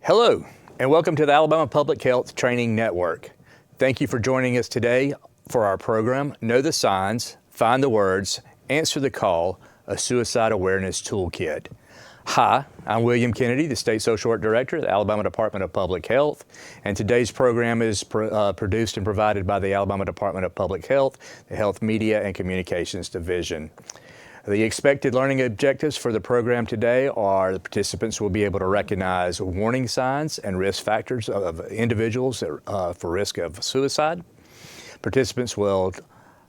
Hello, and welcome to the Alabama Public Health Training Network. Thank you for joining us today for our program, Know the Signs, Find the Words, Answer the Call, a Suicide Awareness Toolkit. Hi, I'm William Kennedy, the State Social Work Director at the Alabama Department of Public Health, and today's program is produced and provided by the Alabama Department of Public Health, the Health Media and Communications Division. The expected learning objectives for the program today are the participants will be able to recognize warning signs and risk factors of individuals for risk of suicide. Participants will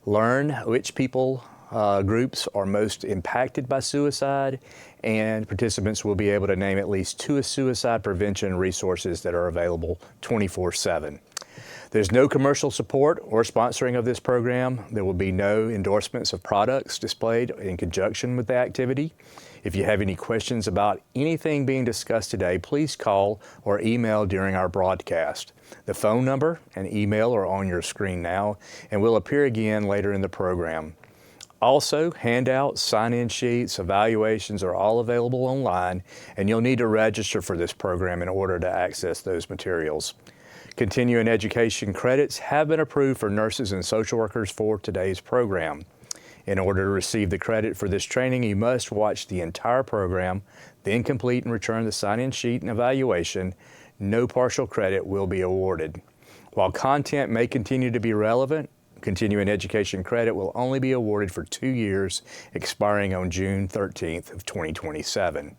learn which people groups are most impacted by suicide, and participants will be able to name at least 2 suicide prevention resources that are available 24/7. There's no commercial support or sponsoring of this program. There will be no endorsements of products displayed in conjunction with the activity. If you have any questions about anything being discussed today, please call or email during our broadcast. The phone number and email are on your screen now and will appear again later in the program. Also, handouts, sign-in sheets, evaluations are all available online, and you'll need to register for this program in order to access those materials. Continuing education credits have been approved for nurses and social workers for today's program. In order to receive the credit for this training, you must watch the entire program, then complete and return the sign-in sheet and evaluation. No partial credit will be awarded. While content may continue to be relevant, continuing education credit will only be awarded for 2 years, expiring on June 13th of 2027.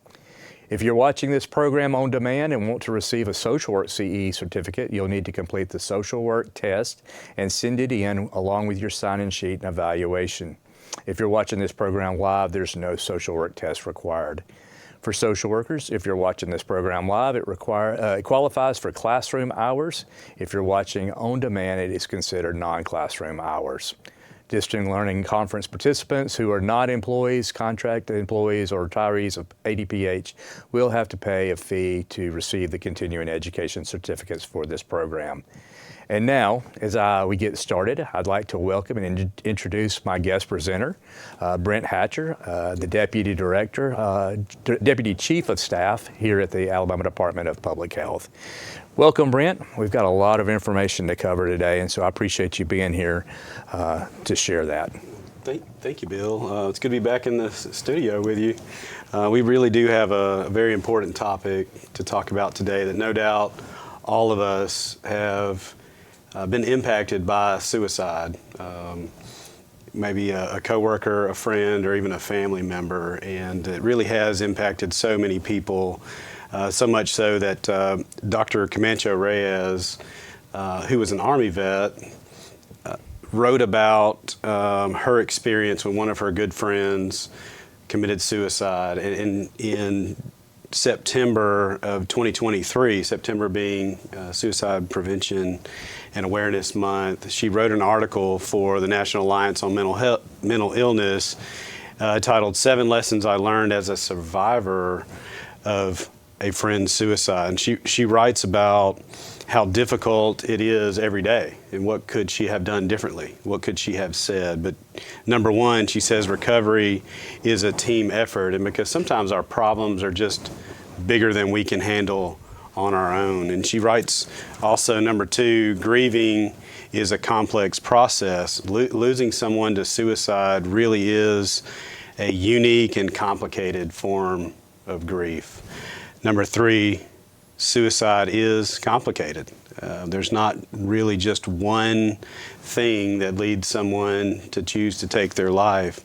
If you're watching this program on demand and want to receive a social work CE certificate, you'll need to complete the social work test and send it in along with your sign-in sheet and evaluation. If you're watching this program live, there's no social work test required. For social workers, if you're watching this program live, it qualifies for classroom hours. If you're watching on demand, it is considered non-classroom hours. Distant Learning Conference participants who are not employees, contracted employees, or retirees of ADPH will have to pay a fee to receive the continuing education certificates for this program. And now, as we get started, I'd like to welcome and introduce my guest presenter, Brent Hatcher, the Deputy Director, Deputy Chief of Staff here at the Alabama Department of Public Health. Welcome, Brent. We've got a lot of information to cover today, and so I appreciate you being here to share that. Thank you, Bill. It's good to be back in the studio with you. We really do have a very important topic to talk about today that no doubt all of us have been impacted by suicide. Maybe a coworker, a friend, or even a family member, and it really has impacted so many people. So much so that Dr. Camacho Reyes, who was an Army vet, wrote about her experience when one of her good friends committed suicide. And in September of 2023, September being Suicide Prevention and Awareness Month, she wrote an article for the National Alliance on Mental Illness titled 7 Lessons I Learned as a Survivor of a Friend's Suicide. And she writes about how difficult it is every day and what could she have done differently, what could she have said. But number one, she says recovery is a team effort, and because sometimes our problems are just bigger than we can handle on our own. And she writes also, number 2, grieving is a complex process. Losing someone to suicide really is a unique and complicated form of grief. Number 3, suicide is complicated. There's not really just one thing that leads someone to choose to take their life.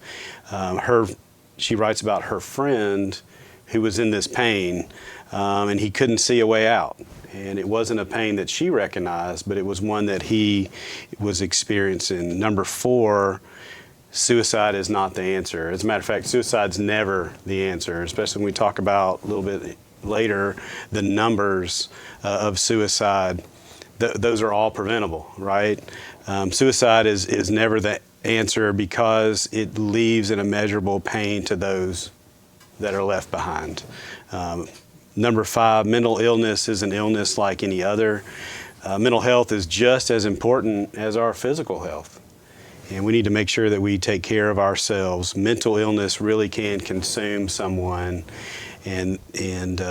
She writes about her friend who was in this pain, and he couldn't see a way out. And it wasn't a pain that she recognized, but it was one that he was experiencing. Number 4, suicide is not the answer. As a matter of fact, suicide's never the answer, especially when we talk about a little bit later the numbers of suicide. Those are all preventable, right? Suicide is never the answer because it leaves an immeasurable pain to those that are left behind. Number 5, mental illness is an illness like any other. Mental health is just as important as our physical health. And we need to make sure that we take care of ourselves. Mental illness really can consume someone. And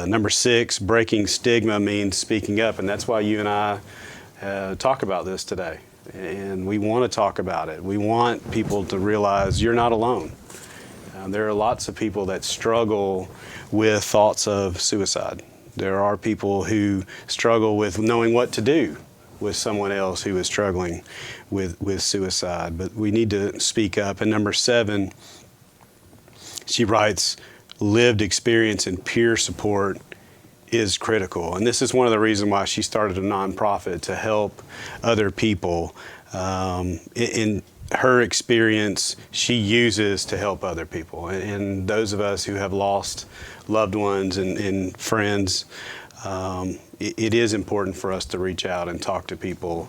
number 6, breaking stigma means speaking up, and that's why you and I talk about this today. And we want to talk about it. We want people to realize you're not alone. There are lots of people that struggle with thoughts of suicide. There are people who struggle with knowing what to do with someone else who is struggling with suicide. But we need to speak up. And number 7, she writes, lived experience and peer support is critical. And this is one of the reasons why she started a nonprofit, to help other people. In her experience, she uses to help other people. And those of us who have lost loved ones and friends, it is important for us to reach out and talk to people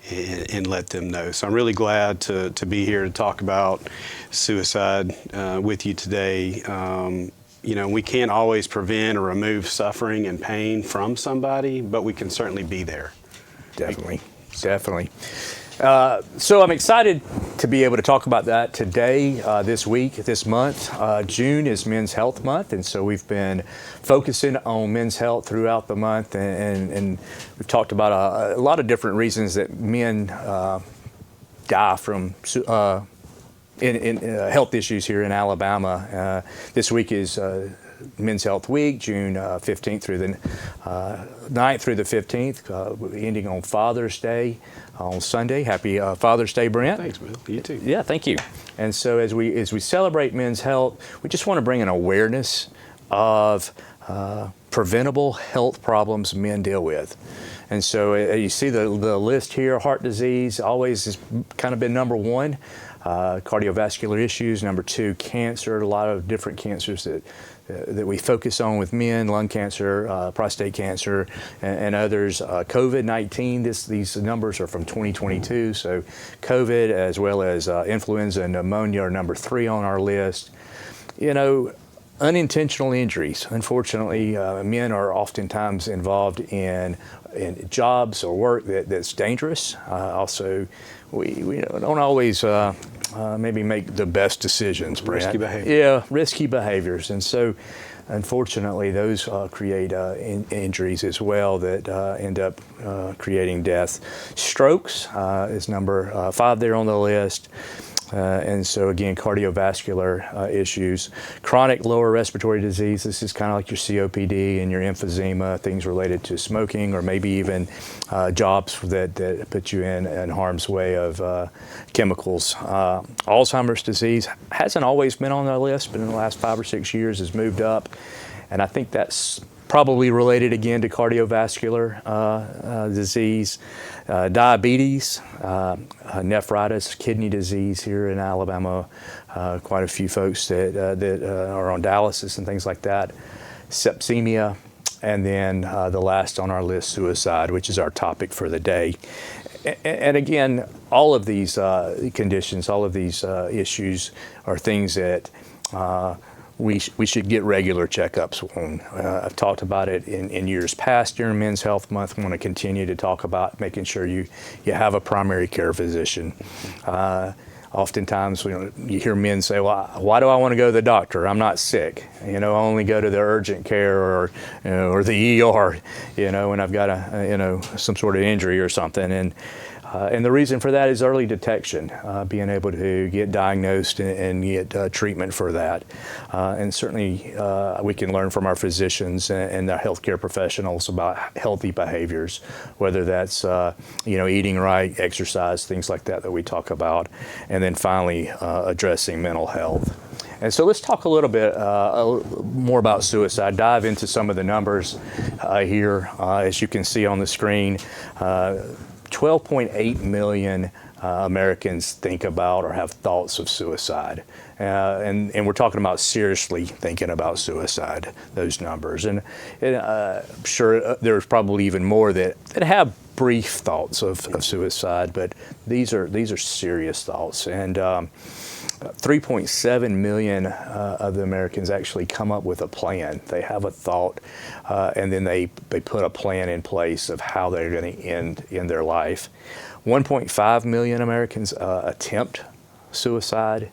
and let them know. So I'm really glad to be here to talk about suicide with you today. You know, we can't always prevent or remove suffering and pain from somebody, but we can certainly be there. Definitely. So I'm excited to be able to talk about that today, this week, this month. June is Men's Health Month, and so we've been focusing on men's health throughout the month, and we've talked about a lot of different reasons that men die from health issues here in Alabama. This week is Men's Health Week, June 15th through the 9th through the 15th, ending on Father's Day on Sunday. Happy Father's Day, Brent. Thanks, Bill. You too. Yeah, thank you. And so as we celebrate men's health, we just want to bring an awareness of preventable health problems men deal with. And so you see the list here. Heart disease always has kind of been number 1. Cardiovascular issues, number 2, cancer, a lot of different cancers that we focus on with men, lung cancer, prostate cancer, and others. COVID-19, these numbers are from 2022, so COVID as well as influenza and pneumonia are number 3 on our list. You know, unintentional injuries. Unfortunately, men are oftentimes involved in jobs or work that's dangerous. Also, we don't always maybe make the best decisions, Brad. Risky behavior. Yeah, risky behaviors. And so, unfortunately, those create injuries as well that end up creating death. Strokes is number 5 there on the list. And so again, cardiovascular issues, chronic lower respiratory disease. This is kind of like your COPD and your emphysema, things related to smoking, or maybe even jobs that put you in harm's way of chemicals. Alzheimer's disease hasn't always been on the list, but in the last 5 or 6 years has moved up. And I think that's probably related again to cardiovascular disease, diabetes, nephritis, kidney disease here in Alabama. Quite a few folks that are on dialysis and things like that. Sepsemia, and then the last on our list, suicide, which is our topic for the day. And again, all of these conditions, all of these issues are things that we should get regular checkups on. I've talked about it in years past during Men's Health Month. I want to continue to talk about making sure you have a primary care physician. Oftentimes, you hear men say, "Well, why do I want to go to the doctor? I'm not sick. I only go to the urgent care or the ER, when I've got some sort of injury or something." And the reason for that is early detection, being able to get diagnosed and get treatment for that. And certainly we can learn from our physicians and the healthcare professionals about healthy behaviors, whether that's eating right, exercise, things like that we talk about. And then finally addressing mental health. And so let's talk a little bit more about suicide, dive into some of the numbers here. As you can see on the screen, 12.8 million Americans think about or have thoughts of suicide. And we're talking about seriously thinking about suicide, those numbers. And I'm sure there's probably even more that have brief thoughts of suicide, but these are serious thoughts. And 3.7 million of the Americans actually come up with a plan. They have a thought, and then they put a plan in place of how they're going to end their life. 1.5 million Americans attempt suicide,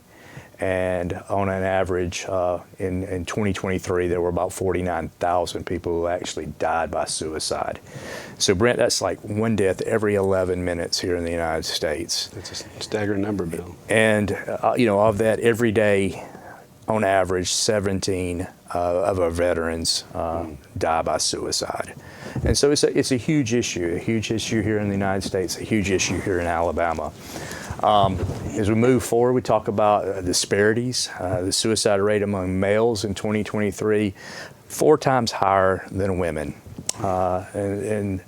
And on an average, in 2023, there were about 49,000 people who actually died by suicide. So Brent, that's like one death every 11 minutes here in the United States. That's a staggering number, Bill. And, of that, every day, on average, 17 of our veterans die by suicide. And so it's a huge issue here in the United States, a huge issue here in Alabama. As we move forward, we talk about disparities. The suicide rate among males in 2023, 4 times higher than women. And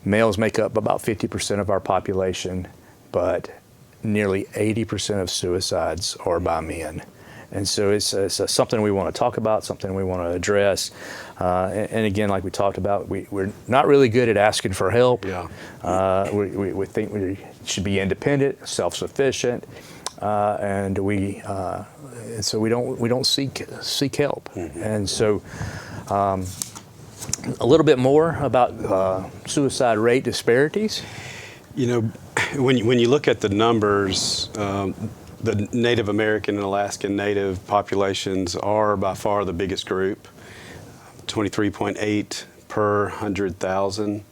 males make up about 50% of our population, but nearly 80% of suicides are by men. And so it's something we want to talk about, something we want to address. And again, like we talked about, we're not really good at asking for help. Yeah. We think we should be independent, self-sufficient, and so we don't seek help. Mm-hmm. And so a little bit more about suicide rate disparities. When you look at the numbers, the Native American and Alaskan Native populations are by far the biggest group, 23.8 per 100,000.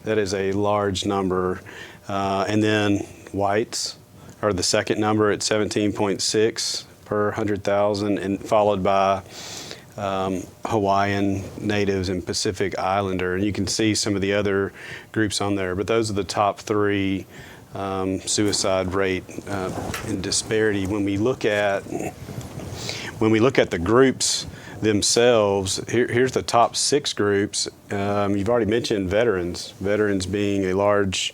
That is a large number. And then whites are the second number at 17.6 per 100,000, and followed by Hawaiian natives and Pacific Islander. And you can see some of the other groups on there, but those are the top 3 suicide rate and disparity. When we look at the groups themselves, here's the top 6 groups. You've already mentioned veterans being a large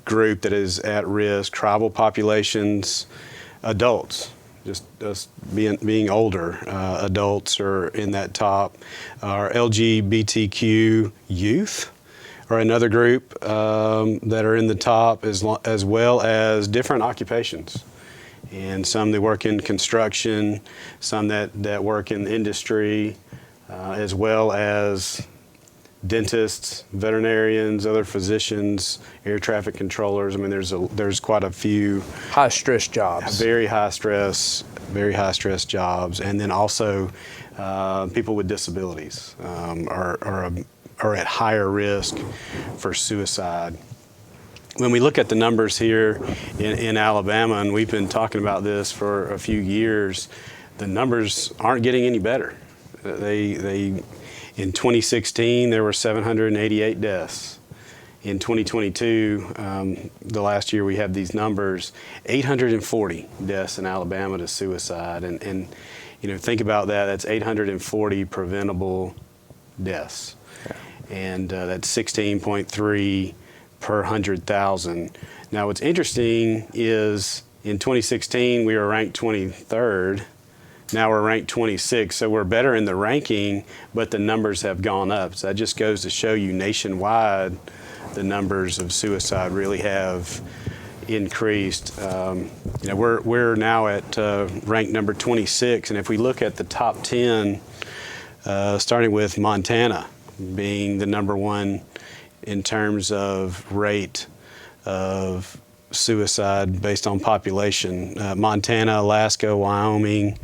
group that is at risk, tribal populations, adults, just us being older, adults are in that top. Our LGBTQ youth are another group that are in the top, as well as different occupations. And some that work in construction, some that work in industry, as well as dentists, veterinarians, other physicians, air traffic controllers. I mean, there's quite a few high stress jobs. Very high stress jobs, and then also people with disabilities are at higher risk for suicide. When we look at the numbers here in Alabama, and we've been talking about this for a few years, the numbers aren't getting any better. In 2016, there were 788 deaths. In 2022, the last year we had these numbers, 840 deaths in Alabama to suicide. And think about that, that's 840 preventable deaths. And that's 16.3 per 100,000. Now, what's interesting is in 2016, we were ranked 23rd. Now we're ranked 26th, so we're better in the ranking, but the numbers have gone up. So that just goes to show you nationwide, the numbers of suicide really have increased. We're now at rank number 26, and if we look at the top 10, starting with Montana, being the number 1 in terms of rate of suicide based on population. Montana, Alaska, Wyoming,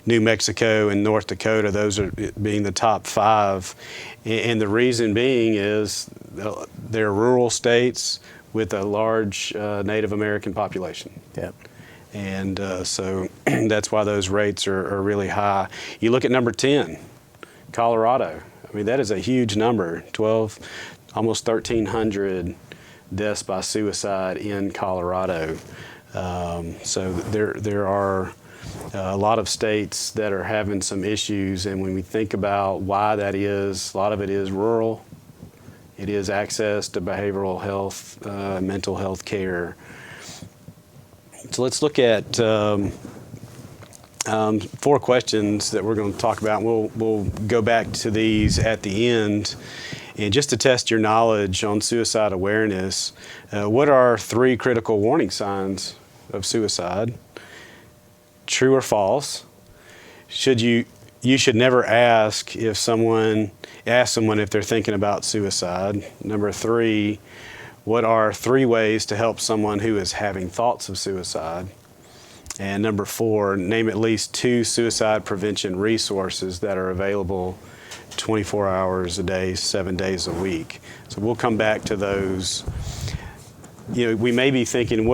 New Mexico, and North Dakota, those are being the top 5. And the reason being is they're rural states with a large Native American population. Yep. And so that's why those rates are really high. You look at number 10, Colorado. I mean, that is a huge number, almost 1,300 deaths by suicide in Colorado. So there are a lot of states that are having some issues, and when we think about why that is, a lot of it is rural. It is access to behavioral health, mental health care. So let's look at 4 questions that we're going to talk about. We'll go back to these at the end. And just to test your knowledge on suicide awareness, what are 3 critical warning signs of suicide? True or false? You should never ask someone if they're thinking about suicide. Number 3, what are 3 ways to help someone who is having thoughts of suicide? And number 4, name at least 2 suicide prevention resources that are available 24 hours a day, 7 days a week. So we'll come back to those. We may be thinking,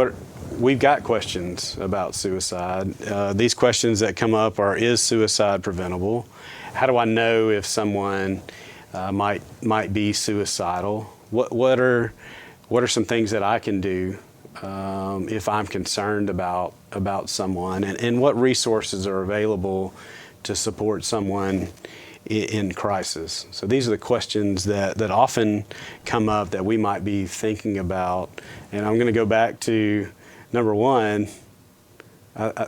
we've got questions about suicide. These questions that come up are, is suicide preventable? How do I know if someone might be suicidal? What are some things that I can do if I'm concerned about someone? And what resources are available to support someone in crisis? So these are the questions that often come up that we might be thinking about. And I'm going to go back to number 1,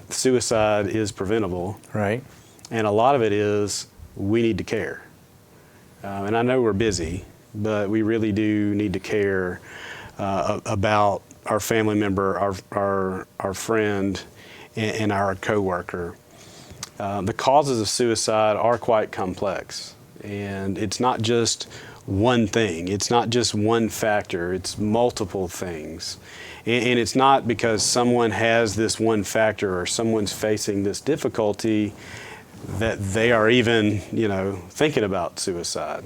suicide is preventable. Right. And a lot of it is we need to care. And I know we're busy, but we really do need to care about our family member, our friend, and our coworker. The causes of suicide are quite complex, and it's not just one thing. It's not just one factor. It's multiple things. And it's not because someone has this one factor or someone's facing this difficulty that they are even, thinking about suicide.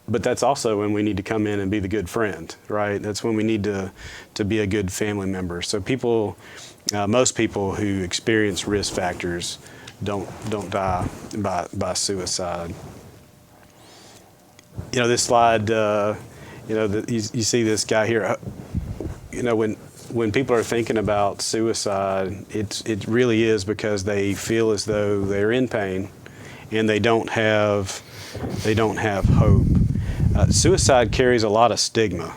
But that's also when we need to come in and be the good friend, right? That's when we need to be a good family member. So most people who experience risk factors don't die by suicide. This slide, you see this guy here. When people are thinking about suicide, it really is because they feel as though they're in pain and they don't have hope. Suicide carries a lot of stigma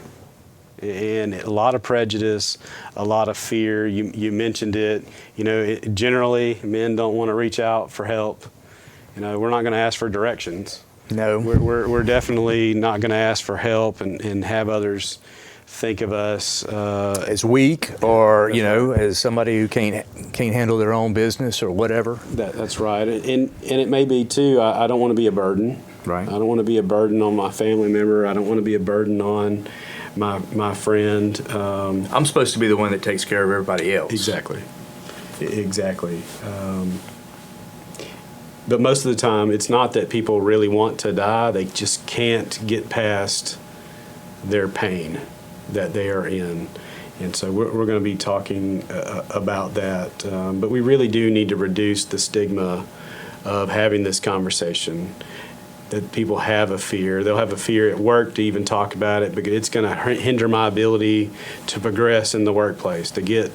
and a lot of prejudice, a lot of fear. You mentioned it. Generally, men don't want to reach out for help. We're not going to ask for directions. No. We're definitely not going to ask for help and have others think of us as weak, or as somebody who can't handle their own business or whatever. That's right, and it may be too. I don't want to be a burden. Right. I don't want to be a burden on my family member. I don't want to be a burden on my friend. I'm supposed to be the one that takes care of everybody else. Exactly. But most of the time, it's not that people really want to die. They just can't get past their pain that they are in. And so we're going to be talking about that. But we really do need to reduce the stigma of having this conversation, that people have a fear. They'll have a fear at work to even talk about it, because it's going to hinder my ability to progress in the workplace, to get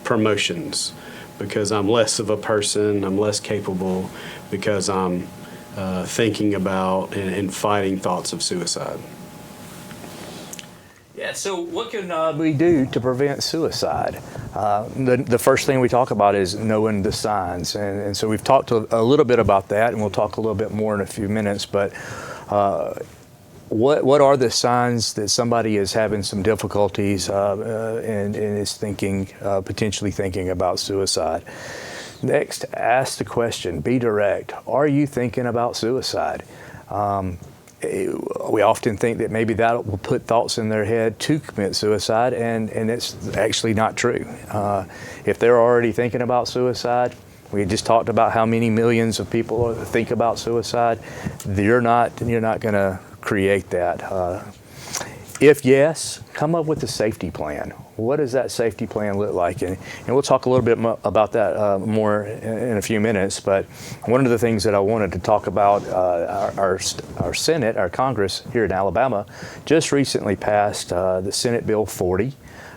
promotions, because I'm less of a person, I'm less capable, because I'm thinking about and fighting thoughts of suicide. Yeah, so what can we do to prevent suicide? The first thing we talk about is knowing the signs. And so we've talked a little bit about that, and we'll talk a little bit more in a few minutes. But what are the signs that somebody is having some difficulties and is potentially thinking about suicide? Next, ask the question, be direct. Are you thinking about suicide? We often think that maybe that will put thoughts in their head to commit suicide, and it's actually not true. If they're already thinking about suicide, we just talked about how many millions of people think about suicide. You're not going to create that. If yes, come up with a safety plan. What does that safety plan look like? And we'll talk a little bit about that more in a few minutes. But one of the things that I wanted to talk about, our Senate, our Congress here in Alabama, just recently passed the Senate Bill 40.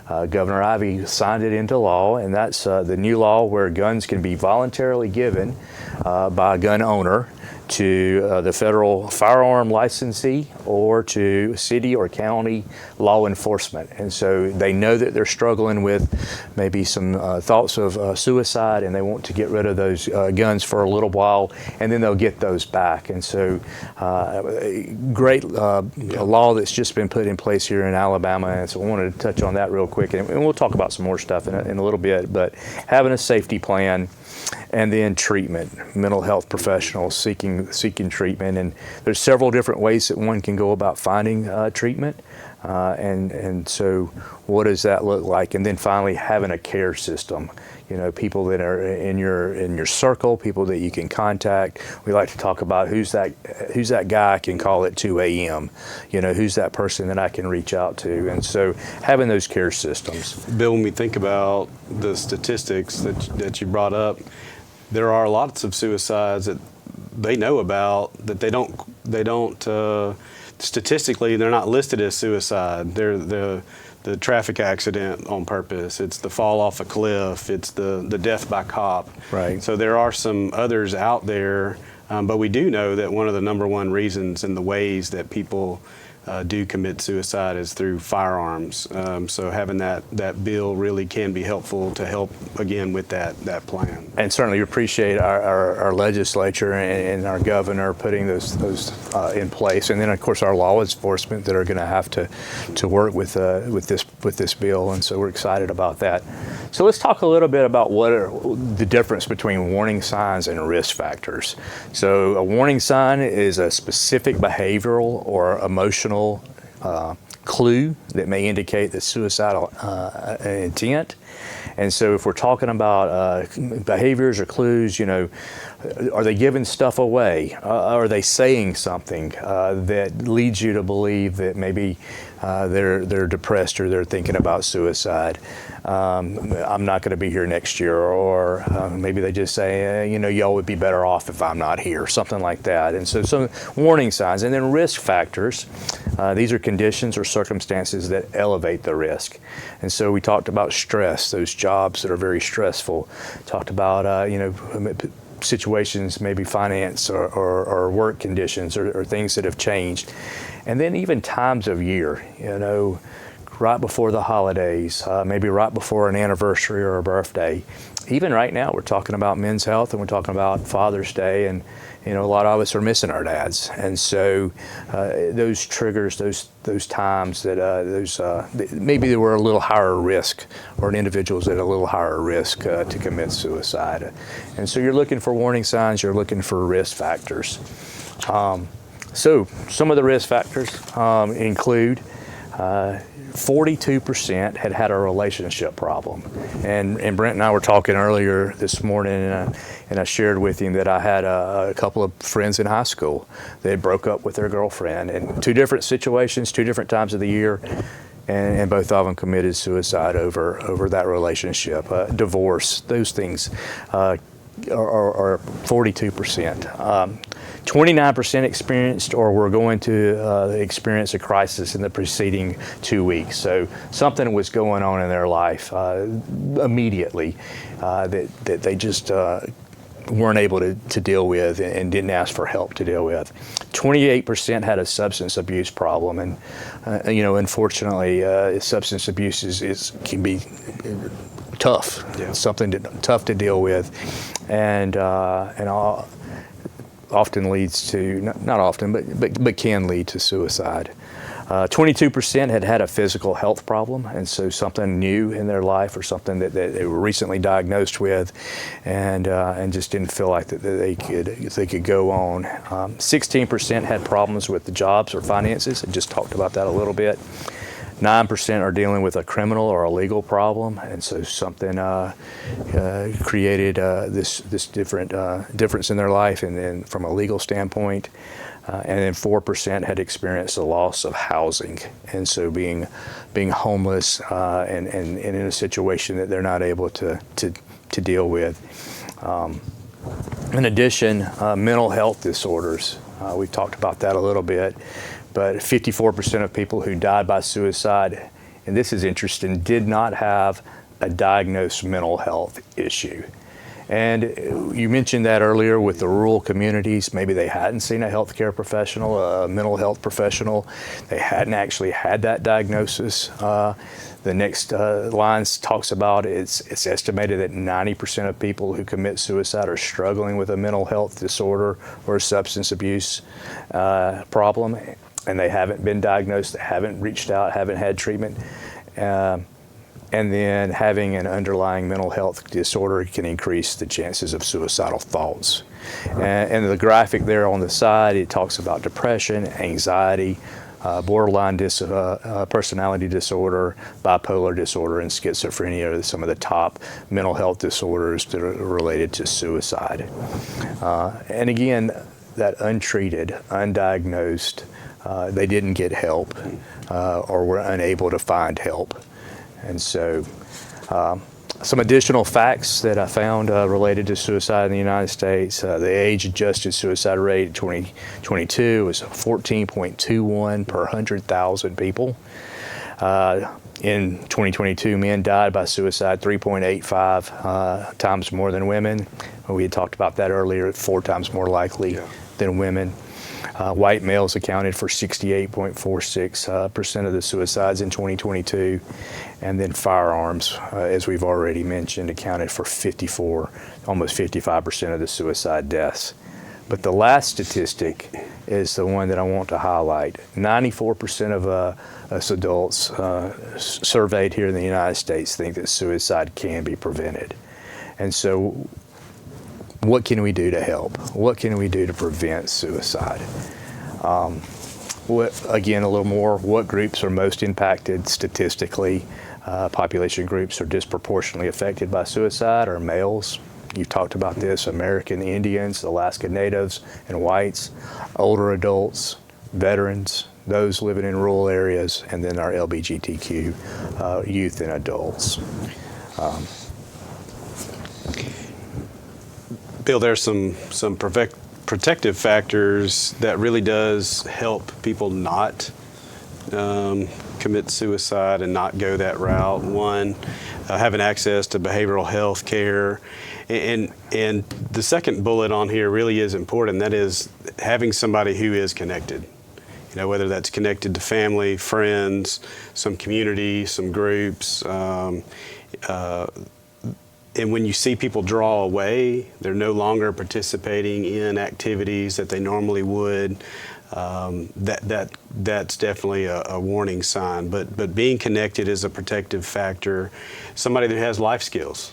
Governor Ivey signed it into law, and that's the new law where guns can be voluntarily given by a gun owner to the federal firearm licensee or to city or county law enforcement. And so they know that they're struggling with maybe some thoughts of suicide, and they want to get rid of those guns for a little while, and then they'll get those back. And so a great law that's just been put in place here in Alabama, and so I wanted to touch on that real quick, and we'll talk about some more stuff in a little bit. But having a safety plan, and then treatment, mental health professionals seeking seeking treatment. And there's several different ways that one can go about finding treatment. And so what does that look like? And then finally having a care system. People that are in your circle, people that you can contact. We like to talk about who's that guy I can call at 2 a.m. Who's that person that I can reach out to. And so having those care systems. Bill, when we think about the statistics that you brought up, there are lots of suicides that they know about that they don't statistically they're not listed as suicide. They're the traffic accident on purpose. It's the fall off a cliff. It's the death by cop. Right. So there are some others out there, but we do know that one of the number one reasons and the ways that people do commit suicide is through firearms. So having that bill really can be helpful to help, again, with that plan. And certainly we appreciate our legislature and our governor putting those in place. And then, of course, our law enforcement that are going to have to work with this bill. And so we're excited about that. So let's talk a little bit about what are the difference between warning signs and risk factors. So a warning sign is a specific behavioral or emotional clue that may indicate the suicidal intent. And so if we're talking about behaviors or clues, are they giving stuff away? Are they saying something that leads you to believe that maybe they're depressed or they're thinking about suicide? I'm not going to be here next year, or maybe they just say, y'all would be better off if I'm not here, something like that. And so some warning signs. And then risk factors. These are conditions or circumstances that elevate the risk. And so we talked about stress, those jobs that are very stressful. Talked about, situations, maybe finance or work conditions or things that have changed. And then even times of year, right before the holidays, maybe right before an anniversary or a birthday. Even right now, we're talking about Men's Health and we're talking about Father's Day, and a lot of us are missing our dads. And so those triggers, those times that maybe they were a little higher risk, or an individual's at a little higher risk to commit suicide. And so you're looking for warning signs, you're looking for risk factors. So some of the risk factors include 42% had a relationship problem. And Brent and I were talking earlier this morning, and I shared with him that I had a couple of friends in high school that broke up with their girlfriend in two different situations, two different times of the year, and both of them committed suicide over that relationship. Divorce, those things are 42%. 29% experienced or were going to experience a crisis in the preceding 2 weeks. So something was going on in their life immediately that they just weren't able to deal with and didn't ask for help to deal with. 28% had a substance abuse problem, and unfortunately, substance abuse can be tough. Yeah. Something tough to deal with, and often leads to, not often, but can lead to suicide. 22% had a physical health problem, and so something new in their life or something that they were recently diagnosed with, and just didn't feel like that they could go on. 16% had problems with the jobs or finances. I just talked about that a little bit. 9% are dealing with a criminal or a legal problem, and so something created this difference in their life, and then from a legal standpoint. And then 4% had experienced the loss of housing, and so being homeless and in a situation that they're not able to deal with. In addition, mental health disorders. We've talked about that a little bit. But 54% of people who died by suicide, and this is interesting, did not have a diagnosed mental health issue. And you mentioned that earlier with the rural communities. Maybe they hadn't seen a healthcare professional, a mental health professional. They hadn't actually had that diagnosis. The next line talks about it's estimated that 90% of people who commit suicide are struggling with a mental health disorder or a substance abuse problem, and they haven't been diagnosed, they haven't reached out, haven't had treatment. And then having an underlying mental health disorder can increase the chances of suicidal thoughts. And the graphic there on the side, it talks about depression, anxiety, borderline personality disorder, bipolar disorder, and schizophrenia are some of the top mental health disorders that are related to suicide. And again, that untreated, undiagnosed, they didn't get help or were unable to find help. And so some additional facts that I found related to suicide in the United States, the age-adjusted suicide rate in 2022 was 14.21 per 100,000 people. In 2022, men died by suicide 3.85 times more than women. We had talked about that earlier, 4 times more likely than women. White males accounted for 68.46% of the suicides in 2022, and then firearms, as we've already mentioned, accounted for almost 55% of the suicide deaths. But the last statistic is the one that I want to highlight. 94% of us adults surveyed here in the United States think that suicide can be prevented. And so what can we do to help? What can we do to prevent suicide? Again, a little more, what groups are most impacted statistically? Population groups are disproportionately affected by suicide are males. You've talked about this, American Indians, Alaska Natives, and whites, older adults, veterans, those living in rural areas, and then our LGBTQ youth and adults. Bill, there's some protective factors that really does help people not commit suicide and not go that route. One, having access to behavioral health care. And the second bullet on here really is important. That is having somebody who is connected. You know, whether that's connected to family, friends, some community, some groups. And when you see people draw away, they're no longer participating in activities that they normally would. That's definitely a warning sign. But being connected is a protective factor. Somebody that has life skills,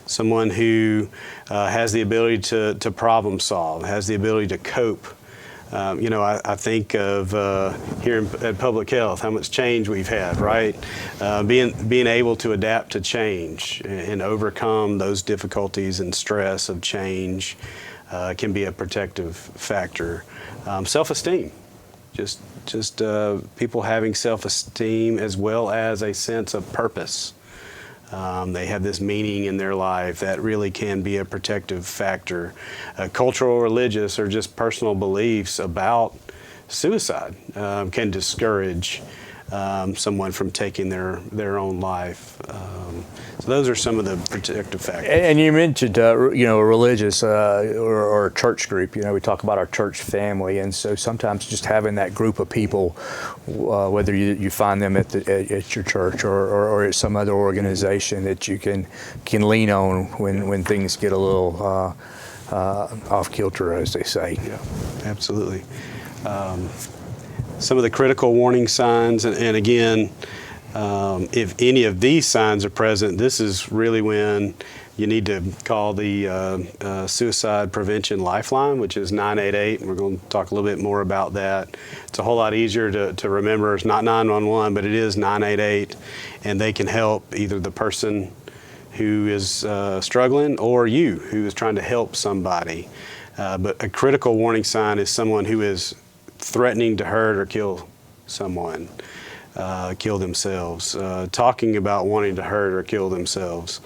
someone who has the ability to problem solve, has the ability to cope. You know, I think of here at Public Health, how much change we've had, right? Being able to adapt to change and overcome those difficulties and stress of change can be a protective factor. Self-esteem, just people having self-esteem as well as a sense of purpose. They have this meaning in their life that really can be a protective factor. Cultural, religious, or just personal beliefs about suicide can discourage someone from taking their own life. So those are some of the protective factors. And you mentioned, you know, a religious or a church group. You know, we talk about our church family, and so sometimes just having that group of people, whether you find them at your church or at some other organization that you can lean on when things get a little off kilter, as they say. Yeah, absolutely. Some of the critical warning signs, and again, if any of these signs are present, this is really when you need to call the Suicide Prevention Lifeline, which is 988. And we're going to talk a little bit more about that. It's a whole lot easier to remember. It's not 911, but it is 988, and they can help either the person who is struggling or you who is trying to help somebody. But a critical warning sign is someone who is threatening to hurt or kill someone, kill themselves, talking about wanting to hurt or kill themselves,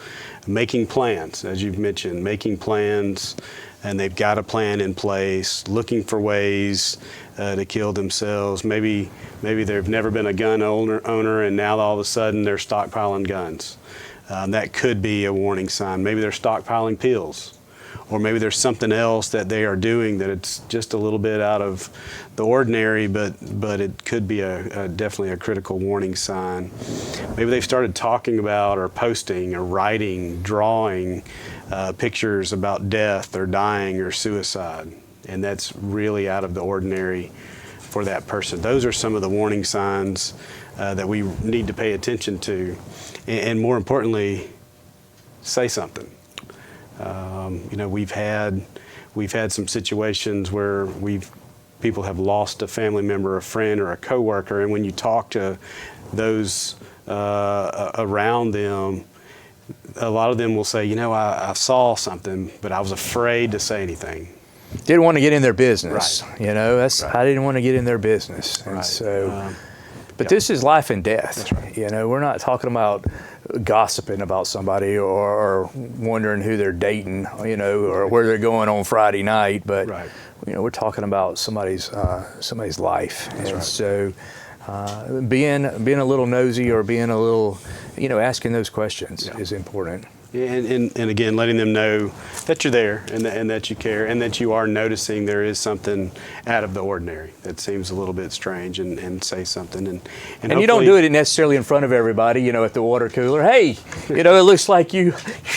making plans, as you've mentioned, making plans, and they've got a plan in place, looking for ways to kill themselves. Maybe they've never been a gun owner and now all of a sudden they're stockpiling guns. That could be a warning sign. Maybe they're stockpiling pills. Or maybe there's something else that they are doing that it's just a little bit out of the ordinary, but it could be definitely a critical warning sign. Maybe they've started talking about or posting or writing, drawing pictures about death or dying or suicide, and that's really out of the ordinary for that person. Those are some of the warning signs that we need to pay attention to, and more importantly, say something. We've had some situations where people have lost a family member, a friend, or a coworker, and when you talk to those around them, a lot of them will say, I saw something, but I was afraid to say anything. Didn't want to get in their business. Right. Right. I didn't want to get in their business. And Right. so, but this is life and death. That's right. We're not talking about gossiping about somebody or wondering who they're dating, or where they're going on Friday night. But, Right. We're talking about somebody's life. That's and right. so being a little nosy or being a little, asking those questions is important. And again, letting them know that you're there and that you care and that you are noticing there is something out of the ordinary that seems a little bit strange, and say something. And you don't do it necessarily in front of everybody, at the water cooler. Hey, it looks like you're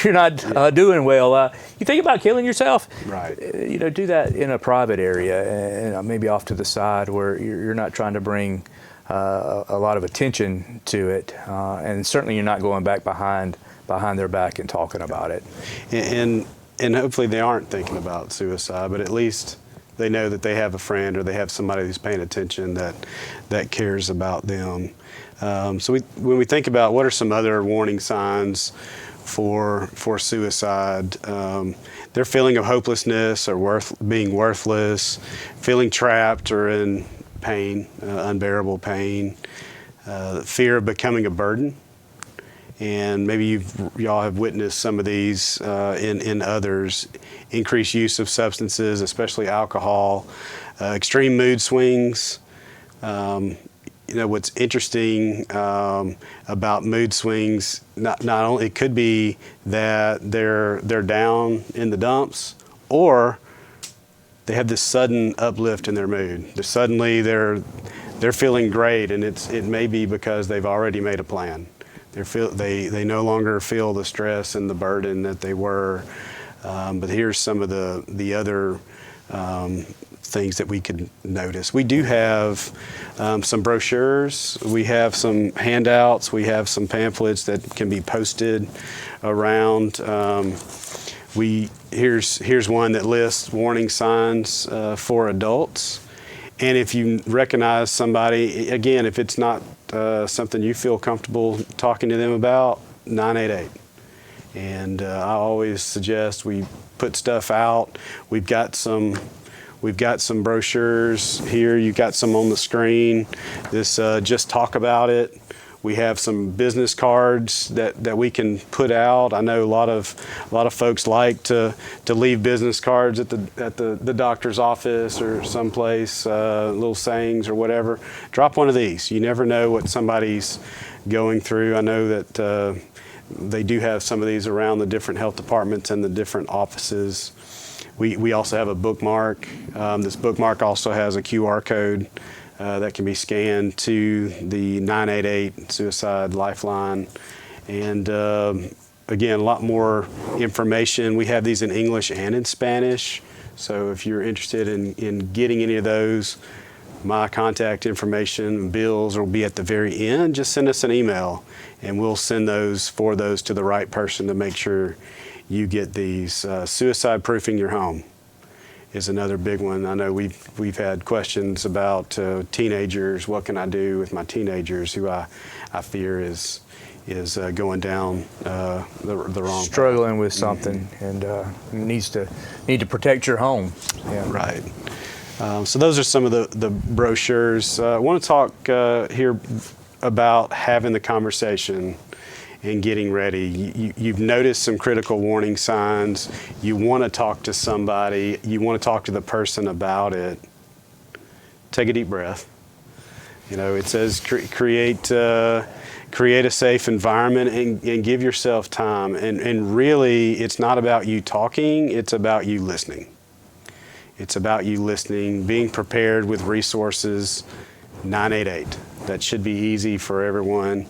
not doing well. You think about killing yourself? Right. Do that in a private area and maybe off to the side where you're not trying to bring a lot of attention to it. And certainly you're not going back behind their back and talking about it. And hopefully they aren't thinking about suicide, but at least they know that they have a friend or they have somebody who's paying attention that cares about them. So when we think about what are some other warning signs for suicide, their feeling of hopelessness or being worthless, feeling trapped or in pain, unbearable pain, fear of becoming a burden. And maybe y'all have witnessed some of these in others. Increased use of substances, especially alcohol, extreme mood swings. What's interesting about mood swings, not only it could be that they're down in the dumps, or they have this sudden uplift in their mood. Suddenly they're feeling great, and it may be because they've already made a plan. They no longer feel the stress and the burden that they were. But here's some of the other things that we could notice. We do have some brochures. We have some handouts. We have some pamphlets that can be posted around. Here's one that lists warning signs for adults. And if you recognize somebody, again, if it's not something you feel comfortable talking to them about, 988. And I always suggest we put stuff out. We've got some brochures here. You've got some on the screen. This just talk about it. We have some business cards that we can put out. I know a lot of folks like to leave business cards at the doctor's office or someplace, little sayings or whatever. Drop one of these. You never know what somebody's going through. I know that they do have some of these around the different health departments and the different offices. We also have a bookmark. This bookmark also has a QR code that can be scanned to the 988 Suicide Lifeline. And again, a lot more information. We have these in English and in Spanish. So if you're interested in getting any of those, my contact information, bills will be at the very end. Just send us an email and we'll send those to the right person to make sure you get these. Suicide proofing your home is another big one. I know we've had questions about teenagers. What can I do with my teenagers who I fear is going down the wrong struggling with something and need to protect your home. Yeah. Right. So those are some of the brochures. I want to talk here about having the conversation and getting ready. You've noticed some critical warning signs. You want to talk to somebody. You want to talk to the person about it. Take a deep breath. It says create a safe environment and give yourself time. And really, it's not about you talking. It's about you listening. It's about you listening, being prepared with resources. 988. That should be easy for everyone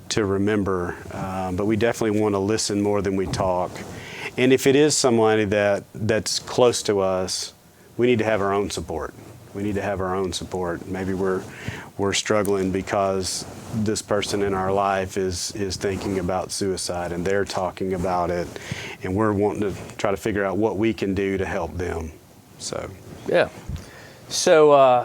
to remember, but we definitely want to listen more than we talk. And if it is somebody that's close to us, we need to have our own support. We need to have our own support. Maybe we're we're struggling because this person in our life is thinking about suicide and they're talking about it, and we're wanting to try to figure out what we can do to help them. So Yeah. So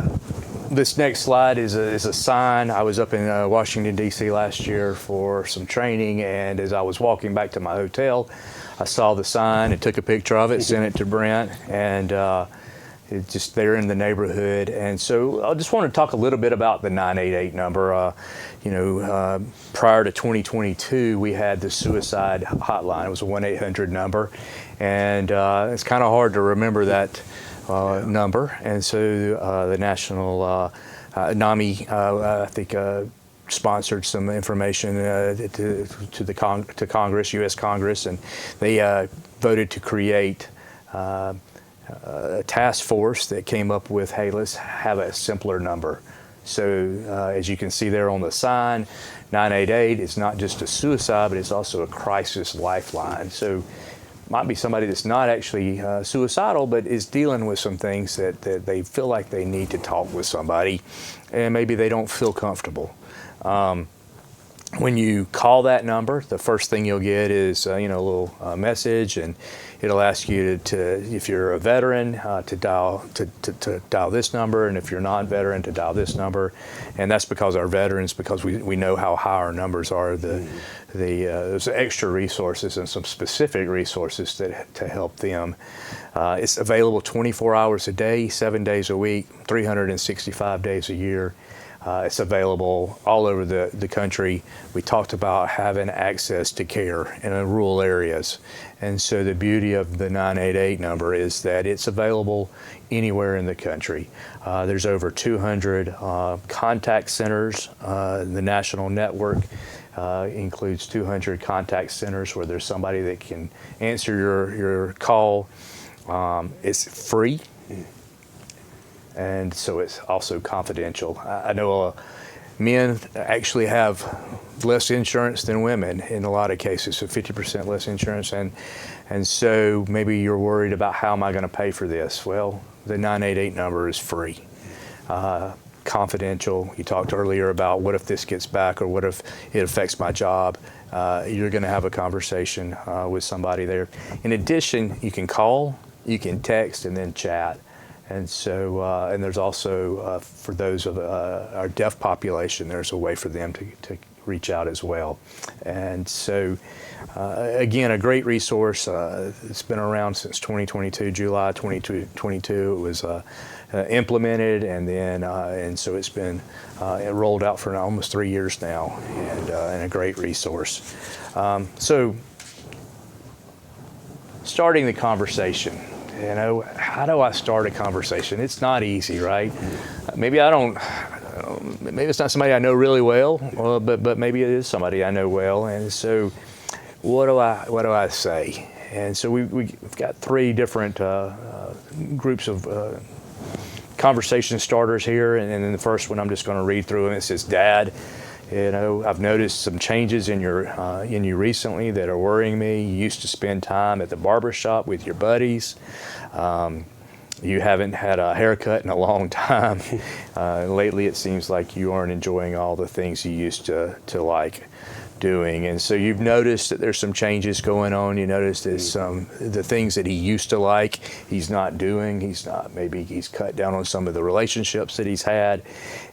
this next slide is a sign. I was up in Washington, D.C. last year for some training, and as I was walking back to my hotel, I saw the sign and took a picture of it, sent it to Brent, and it's just there in the neighborhood. And so I just want to talk a little bit about the 988 number. Prior to 2022, we had the suicide hotline. It was a 1-800 number, and it's kind of hard to remember that number. And so the national NAMI, I think, sponsored some information to Congress, U.S. Congress, and they voted to create a task force that came up with, hey, let's have a simpler number. So as you can see there on the sign, 988 is not just a suicide, but it's also a crisis lifeline. So might be somebody that's not actually suicidal, but is dealing with some things that they feel like they need to talk with somebody, and maybe they don't feel comfortable. When you call that number, the first thing you'll get is a little message, and it'll ask you to if you're a veteran, to dial this number, and if you're not a veteran, to dial this number. And that's because our veterans, because we know how high our numbers are, there's extra resources and some specific resources to help them. It's available 24 hours a day, 7 days a week, 365 days a year. It's available all over the country. We talked about having access to care in rural areas. And so the beauty of the 988 number is that it's available anywhere in the country. There's over 200 contact centers. The national network includes 200 contact centers where there's somebody that can answer your call. It's free. And so it's also confidential. I know men actually have less insurance than women in a lot of cases, so 50% less insurance. And so maybe you're worried about, how am I going to pay for this? Well, the 988 number is free. Confidential. You talked earlier about what if this gets back, or what if it affects my job. You're going to have a conversation with somebody there. In addition, you can call, you can text, and then chat. And so, and there's also, for those of our deaf population, there's a way for them to reach out as well. And so, again, a great resource. It's been around since 2022, July 2022. It was implemented, and then, and so it's been rolled out for almost 3 years now, and a great resource. So, starting the conversation. How do I start a conversation? It's not easy, right? Maybe maybe it's not somebody I know really well, but maybe it is somebody I know well. And so, what do I say? And so we've got 3 different groups of conversation starters here. And then the first one, I'm just going to read through, and it says, "Dad, I've noticed some changes in you recently that are worrying me. You used to spend time at the barber shop with your buddies. You haven't had a haircut in a long time. Lately, it seems like you aren't enjoying all the things you used to like doing." And so you've noticed that there's some changes going on. You notice there's the things that he used to like, he's not doing. Maybe he's cut down on some of the relationships that he's had.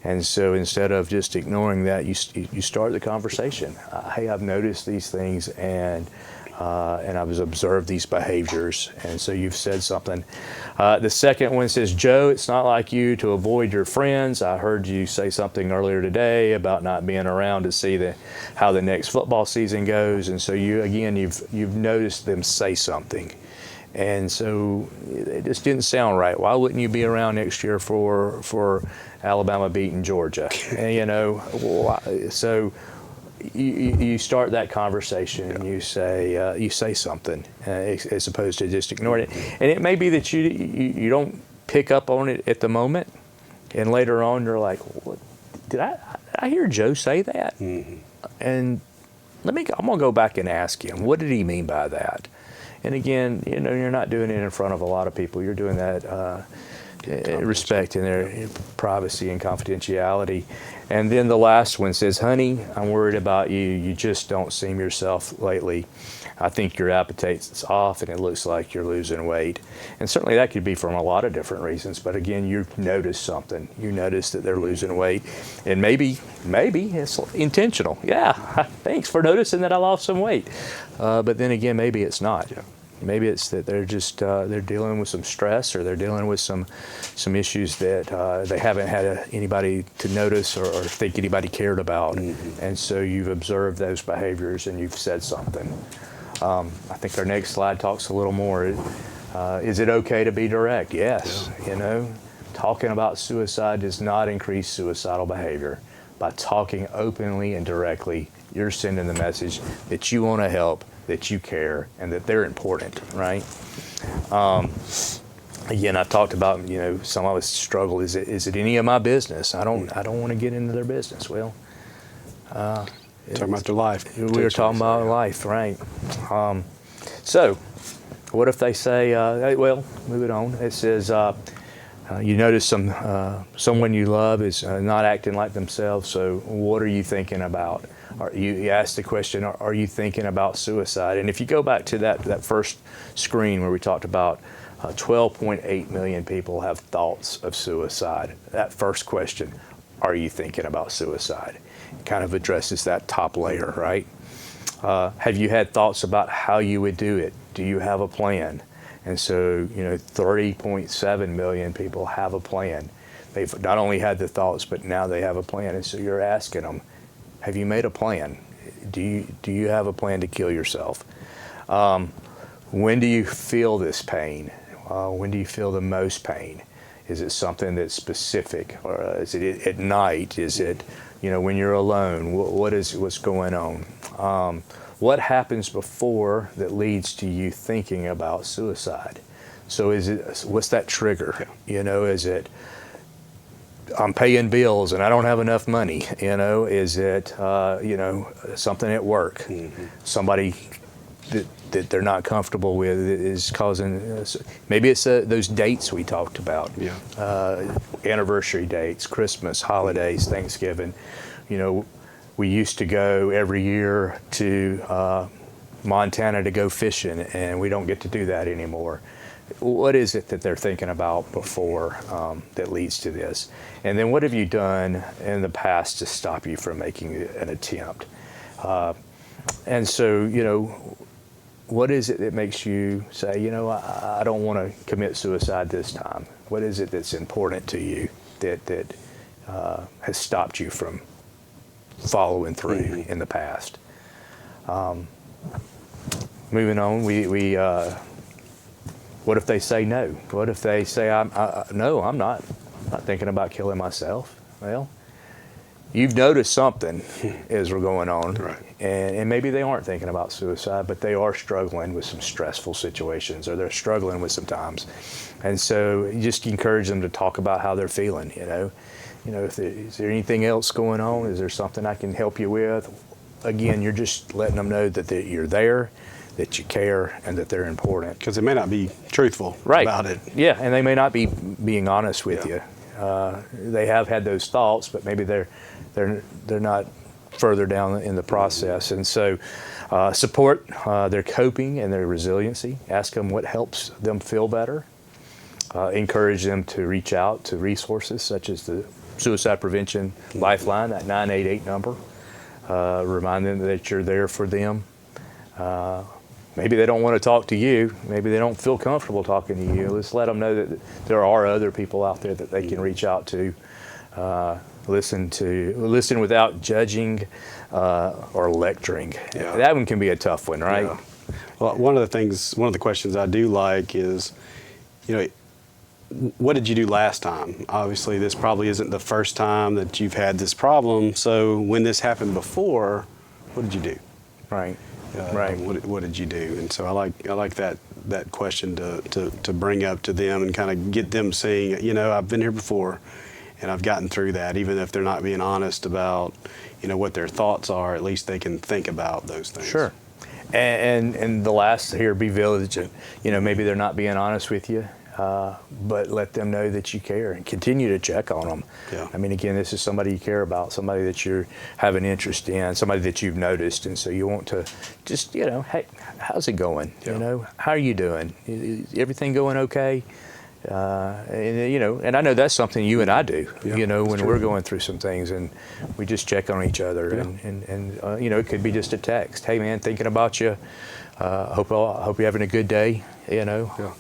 And so instead of just ignoring that, you start the conversation. Hey, I've noticed these things, and I've observed these behaviors. And so you've said something. The second one says, "Joe, it's not like you to avoid your friends. I heard you say something earlier today about not being around to see how the next football season goes." And so you've noticed them say something. And so it just didn't sound right. Why wouldn't you be around next year for Alabama beating Georgia? And, so you start that conversation, and you say something as opposed to just ignoring it. And it may be that you don't pick up on it at the moment, and later on you're like, "What, did I hear Joe say that?" Mm-hmm. And I'm gonna go back and ask him, what did he mean by that? And again, you're not doing it in front of a lot of people. You're doing that respecting their privacy and confidentiality. And then the last one says, honey, I'm worried about you. You just don't seem yourself lately. I think your appetite's off and it looks like you're losing weight. And certainly that could be from a lot of different reasons. But again, you notice something. You notice that they're losing weight. And maybe it's intentional. Yeah, thanks for noticing that I lost some weight. But then again, maybe it's not. Yeah. Maybe it's that they're just they're dealing with some stress, or they're dealing with some issues that they haven't had anybody to notice or think anybody cared about. Mm-hmm. And so you've observed those behaviors and you've said something. I think our next slide talks a little more. Is it okay to be direct? Yes. Yeah. You know, talking about suicide does not increase suicidal behavior. By talking openly and directly, you're sending the message that you want to help, that you care, and that they're important, right? Again, I've talked about, you know, some of us struggle. Is it any of my business? I don't want to get into their business. Well, Talking about their life. we were talking about life, right? So, what if they say, well, moving on. It says, you notice someone you love is not acting like themselves. So, what are you thinking about? You ask the question, are you thinking about suicide? And if you go back to that first screen where we talked about 12.8 million people have thoughts of suicide. That first question, are you thinking about suicide? Kind of addresses that top layer, right? Have you had thoughts about how you would do it? Do you have a plan? And so, you know, 30.7 million people have a plan. They've not only had the thoughts, but now they have a plan. And so you're asking them, have you made a plan? Do you have a plan to kill yourself? When do you feel this pain? When do you feel the most pain? Is it something that's specific, or is it at night? Is it, you know, when you're alone? What's going on? What happens before that leads to you thinking about suicide? So what's that trigger? Yeah. You know, is it I'm paying bills and I don't have enough money? You know, is it you know, something at work? Mm-hmm. Somebody that they're not comfortable with is causing, maybe it's those dates we talked about. Yeah. Anniversary dates, Christmas, holidays, Thanksgiving. You know, we used to go every year to Montana to go fishing, and we don't get to do that anymore. What is it that they're thinking about before that leads to this? And then what have you done in the past to stop you from making an attempt? And so, you know, what is it that makes you say, you know, I don't want to commit suicide this time? What is it that's important to you that has stopped you from following through in the past? Moving on, we what if they say no? What if they say, no, I'm not thinking about killing myself? Well, you've noticed something as we're going on. Right. And maybe they aren't thinking about suicide, but they are struggling with some stressful situations, or they're struggling with some times. And so you just encourage them to talk about how they're feeling, you know. You know, is there anything else going on? Is there something I can help you with? Again, you're just letting them know that you're there, that you care, and that they're important. Because they may not be truthful about it. Yeah, and they may not be being honest with you. They have had those thoughts, but maybe they're not further down in the process. And so support their coping and their resiliency. Ask them what helps them feel better. Encourage them to reach out to resources such as the Suicide Prevention Lifeline, that 988 number. Remind them that you're there for them. Maybe they don't want to talk to you. Maybe they don't feel comfortable talking to you. Let's let them know that there are other people out there that they can reach out to. Listen without judging or lecturing. Yeah. That one can be a tough one, right? Yeah. Well, one of the questions I do like is, you know, what did you do last time? Obviously, this probably isn't the first time that you've had this problem. So when this happened before, what did you do? Right. Right. What did you do? And so I like that question to bring up to them and kind of get them saying, you know, I've been here before, and I've gotten through that. Even if they're not being honest about, you know, what their thoughts are, at least they can think about those things. Sure. And the last here, be vigilant. You know, maybe they're not being honest with you. but let them know that you care and continue to check on them. Yeah. I mean, again, this is somebody you care about, somebody that you have an interest in, somebody that you've noticed, and so you want to just, hey, how's it going? Yeah. How are you doing? Is everything going okay? And I know that's something you and I do, Yeah, when true. we're going through some things, and we just check on each other, and it could be just a text. Hey, man, thinking about you. Hope you're having a good day.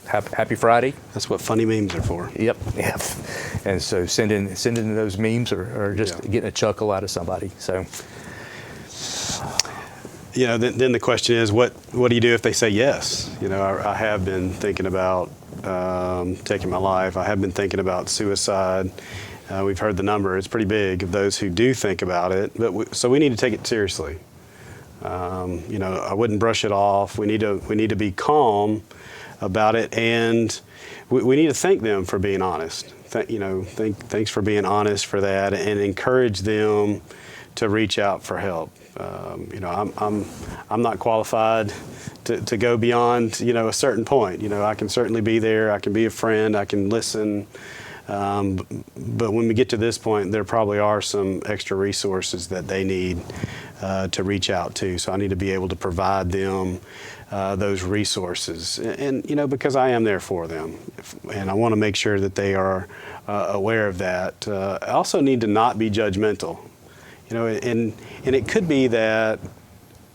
Happy Friday. That's what funny memes are for. Yep. And so sending those memes or just getting a chuckle out of somebody. So. Then the question is, what do you do if they say yes? I have been thinking about taking my life. I have been thinking about suicide. We've heard the number; it's pretty big of those who do think about it. So we need to take it seriously. I wouldn't brush it off. We need to be calm about it, and we need to thank them for being honest. Thanks for being honest for that, and encourage them to reach out for help. I'm not qualified to go beyond a certain point. I can certainly be there. I can be a friend. I can listen. But when we get to this point, there probably are some extra resources that they need to reach out to. So I need to be able to provide them those resources, and because I am there for them, and I want to make sure that they are aware of that. I also need to not be judgmental. And it could be that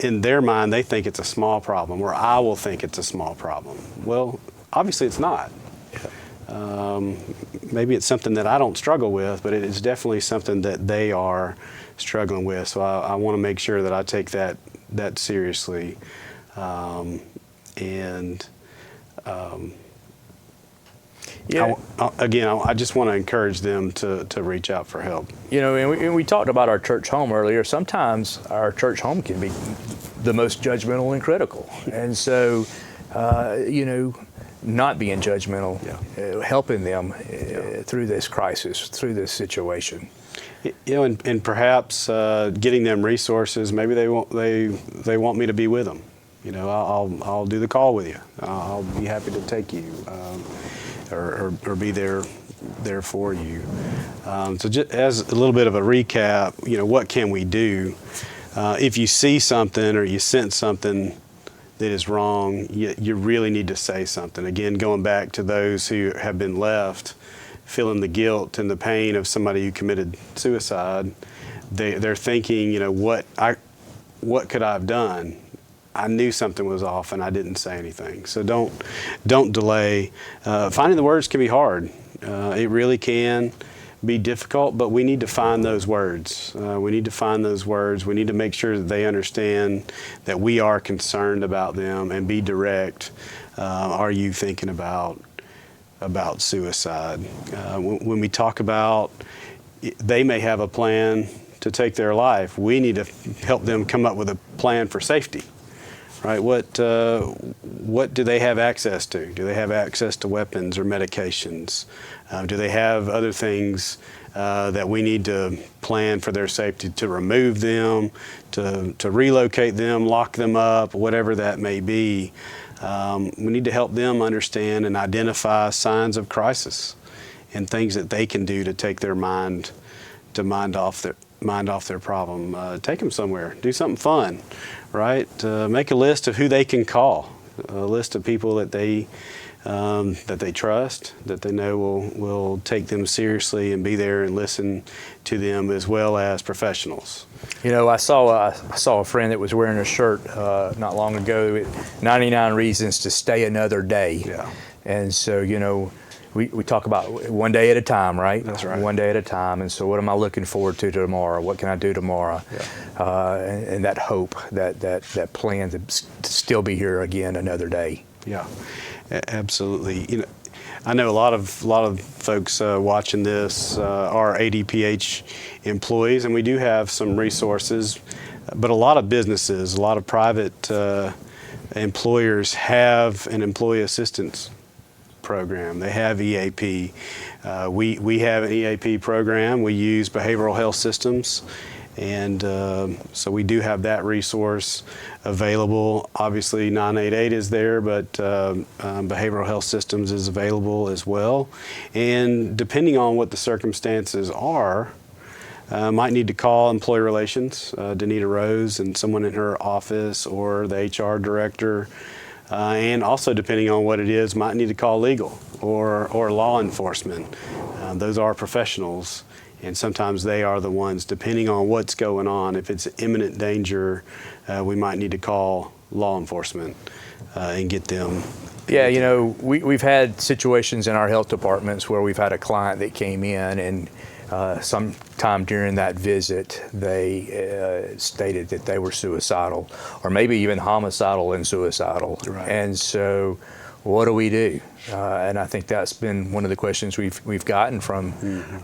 in their mind they think it's a small problem, or I will think it's a small problem. Well, obviously it's not. Maybe it's something that I don't struggle with, but it is definitely something that they are struggling with. So I want to make sure that I take that seriously. I just want to encourage them to reach out for help. And we talked about our church home earlier. Sometimes our church home can be the most judgmental and critical. And so, not being judgmental, helping them through this crisis, through this situation. And perhaps getting them resources. Maybe they want me to be with them. I'll do the call with you. I'll be happy to take you, or be there for you. So just as a little bit of a recap, what can we do if you see something or you sense something that is wrong? You really need to say something. Again, going back to those who have been left feeling the guilt and the pain of somebody who committed suicide, they're thinking, what could I have done? I knew something was off and I didn't say anything. So don't delay. Finding the words can be hard. It really can be difficult, but we need to find those words. We need to find those words. We need to make sure that they understand that we are concerned about them, and be direct. Are you thinking about suicide? When we talk about they may have a plan to take their life, we need to help them come up with a plan for safety. Right? What do they have access to? Do they have access to weapons or medications? Do they have other things that we need to plan for their safety, to remove them, to relocate them, lock them up, whatever that may be? We need to help them understand and identify signs of crisis and things that they can do to take their mind off their problem. Take them somewhere. Do something fun, right? Make a list of who they can call, a list of people that they trust, that they know will take them seriously and be there and listen to them, as well as professionals. I saw a friend that was wearing a shirt not long ago, 99 reasons to stay another day. Yeah. And so, we talk about one day at a time, right? That's right. One day at a time. And so what am I looking forward to tomorrow? What can I do tomorrow? Yeah. And that hope, that plan to still be here again another day. Yeah, absolutely. I know a lot of folks watching this are ADPH employees, and we do have some resources, but a lot of businesses, a lot of private employers have an employee assistance program. They have EAP. We have an EAP program. We use behavioral health systems, And so we do have that resource available. Obviously 988 is there, but Behavioral Health Systems is available as well. And depending on what the circumstances are, might need to call Employee Relations, Danita Rose and someone in her office, or the HR director. And also, depending on what it is, might need to call legal or law enforcement. Those are professionals, and sometimes they are the ones, depending on what's going on. If it's imminent danger, we might need to call law enforcement and get them. Yeah, you know, we've had situations in our health departments where we've had a client that came in, and sometime during that visit, they stated that they were suicidal, or maybe even homicidal and suicidal. Right. And so, what do we do? And I think that's been one of the questions we've gotten from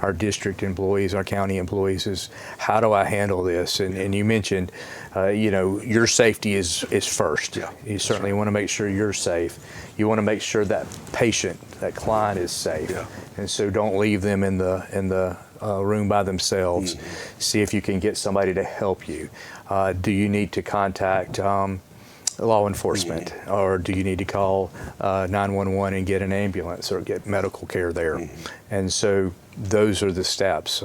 our district employees, our county employees, is how do I handle this? And you mentioned, you know, your safety is first. Yeah, you certainly want to make sure you're safe. You want to make sure that patient, that client is safe. Yeah. And so don't leave them in the room by themselves. See if you can get somebody to help you. Do you need to contact law enforcement, or do you need to call 911 and get an ambulance or get medical care there? And so those are the steps.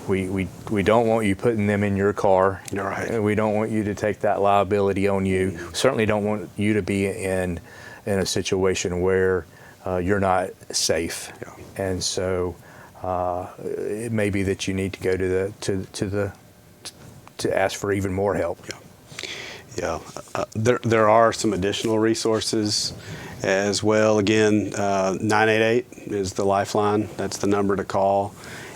We don't want you putting them in your car. Right. We don't want you to take that liability on you. Certainly don't want you to be in a situation where you're not safe. Yeah. And so it may be that you need to go to ask for even more help. Yeah. Yeah, there are some additional resources as well. Again, 988 is the lifeline. That's the number to call.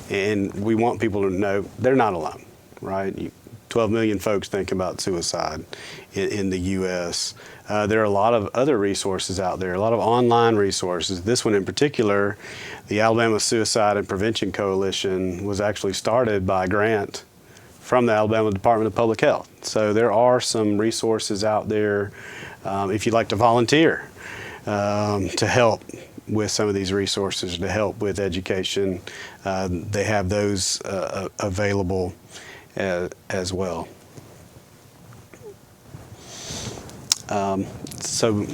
And we want people to know they're not alone, right? 12 million folks think about suicide in the U.S. There are a lot of other resources out there, a lot of online resources. This one in particular, the Alabama Suicide and Prevention Coalition, was actually started by a grant from the Alabama Department of Public Health. So there are some resources out there if you'd like to volunteer to help with some of these resources, to help with education. They have those available as well. So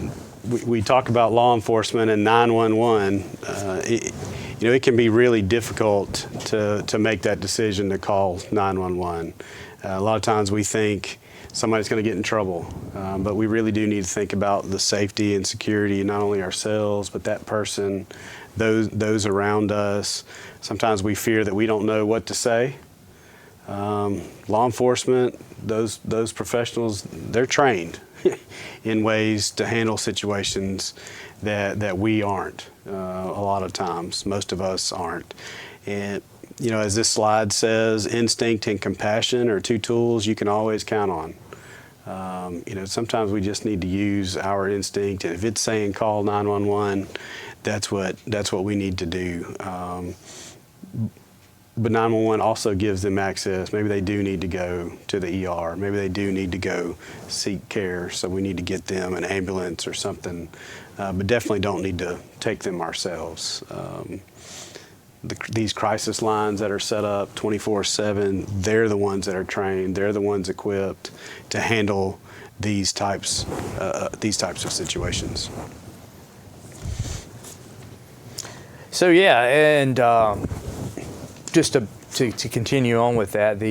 we talk about law enforcement and 911. You know, it can be really difficult to make that decision to call 911. A lot of times we think somebody's going to get in trouble, but we really do need to think about the safety and security of not only ourselves, but that person, those around us. Sometimes we fear that we don't know what to say. Law enforcement, those professionals, they're trained in ways to handle situations that we aren't. A lot of times, most of us aren't. And you know, as this slide says, instinct and compassion are two tools you can always count on. You know, sometimes we just need to use our instinct. If it's saying call 911, that's what we need to do. But 911 also gives them access. Maybe they do need to go to the ER. Maybe they do need to go seek care. So we need to get them an ambulance or something. But definitely don't need to take them ourselves. These crisis lines that are set up 24/7, they're the ones that are trained. They're the ones equipped to handle these types of situations. So yeah, and just to continue on with that,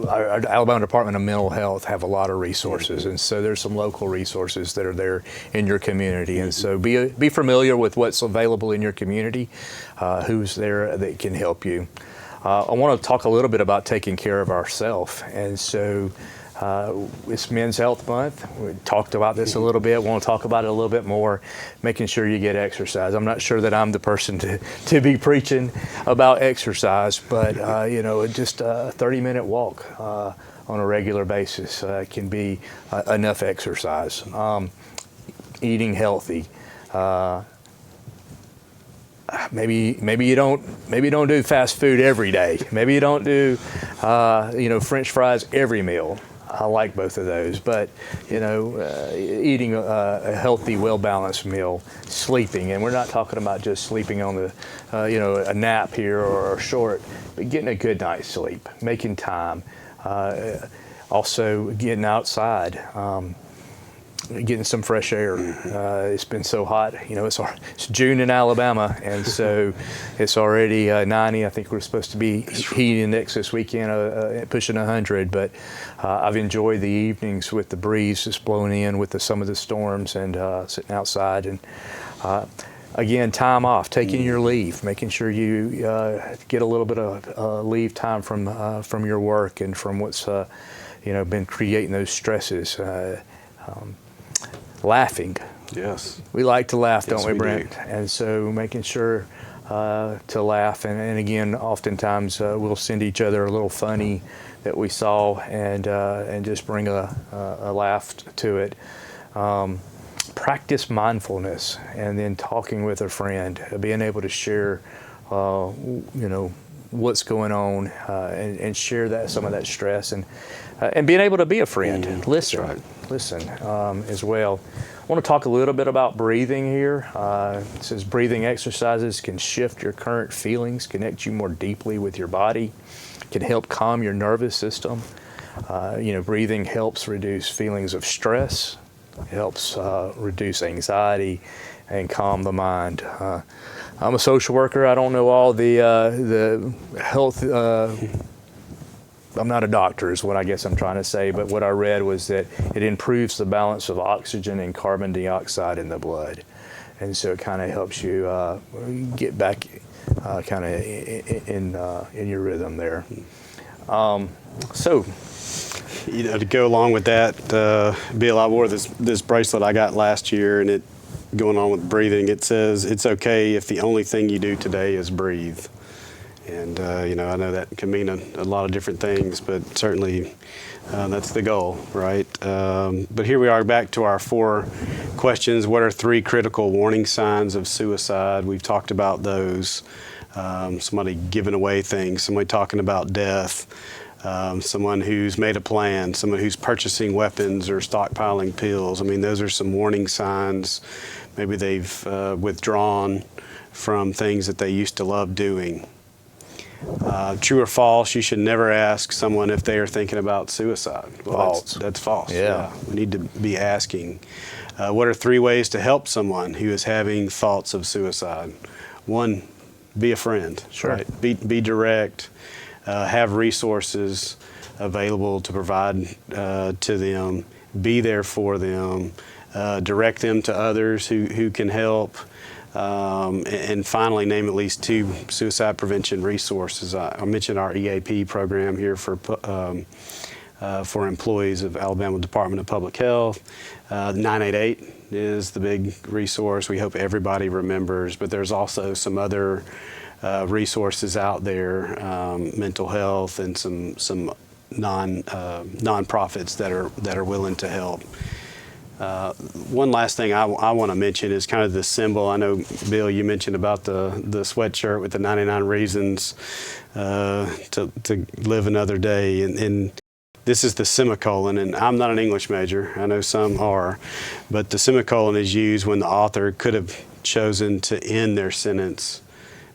our Alabama Department of Mental Health have a lot of resources, and so there's some local resources that are there in your community, and so be familiar with what's available in your community, who's there that can help you. I want to talk a little bit about taking care of ourselves, and so it's Men's Health Month. We talked about this a little bit. Want to talk about it a little bit more, making sure you get exercise. I'm not sure that I'm the person to be preaching about exercise, but you know, just a 30-minute walk on a regular basis can be enough exercise. Eating healthy. Maybe you don't do fast food every day. Maybe you don't do you know, French fries every meal. I like both of those, but eating a healthy, well-balanced meal, sleeping, and we're not talking about just sleeping on the, a nap here or short, but getting a good night's sleep, making time, also getting outside. Getting some fresh air. It's been so hot. It's June in Alabama, and so it's already 90. I think we're supposed to be heat index this weekend, pushing 100. But I've enjoyed the evenings with the breeze just blowing in with some of the storms and sitting outside. And again, time off, taking your leave, making sure you get a little bit of leave time from your work and from what's been creating those stresses. Laughing. Yes. We like to laugh, Yes, don't we, Brent? do. And so making sure to laugh. And again, oftentimes we'll send each other a little funny that we saw and just bring a laugh to it. Practice mindfulness and then talking with a friend, being able to share, what's going on and share some of that stress and being able to be a friend. Listen. That's right. Listen as well. I want to talk a little bit about breathing here. It says breathing exercises can shift your current feelings, connect you more deeply with your body, can help calm your nervous system. Breathing helps reduce feelings of stress, helps reduce anxiety, and calm the mind. I'm a social worker. I don't know all the health. I'm not a doctor is what I guess I'm trying to say, but what I read was that it improves the balance of oxygen and carbon dioxide in the blood. And so it kind of helps you get back kind of in your rhythm there. To go along with that, Bill, I wore this bracelet I got last year, and it going on with breathing, it says it's okay if the only thing you do today is breathe. And, I know that can mean a lot of different things, but certainly that's the goal, right? But here we are back to our 4 questions. What are 3 critical warning signs of suicide? We've talked about those. Somebody giving away things, somebody talking about death, someone who's made a plan, someone who's purchasing weapons or stockpiling pills. I mean, those are some warning signs. Maybe they've withdrawn from things that they used to love doing. True or false, you should never ask someone if they are thinking about suicide. Well, False. That's false. Yeah. We need to be asking. What are 3 ways to help someone who is having thoughts of suicide? 1, be a friend. Sure. Right? Be direct. Have resources available to provide to them. Be there for them. Direct them to others who can help. And finally, name at least 2 suicide prevention resources. I mentioned our EAP program here for employees of Alabama Department of Public Health. 988 is the big resource we hope everybody remembers, but there's also some other resources out there, mental health and some nonprofits that are willing to help. One last thing I want to mention is kind of the symbol. I know, Bill, you mentioned about the sweatshirt with the 99 reasons to live another day. And this is the semicolon. And I'm not an English major. I know some are. But the semicolon is used when the author could have chosen to end their sentence,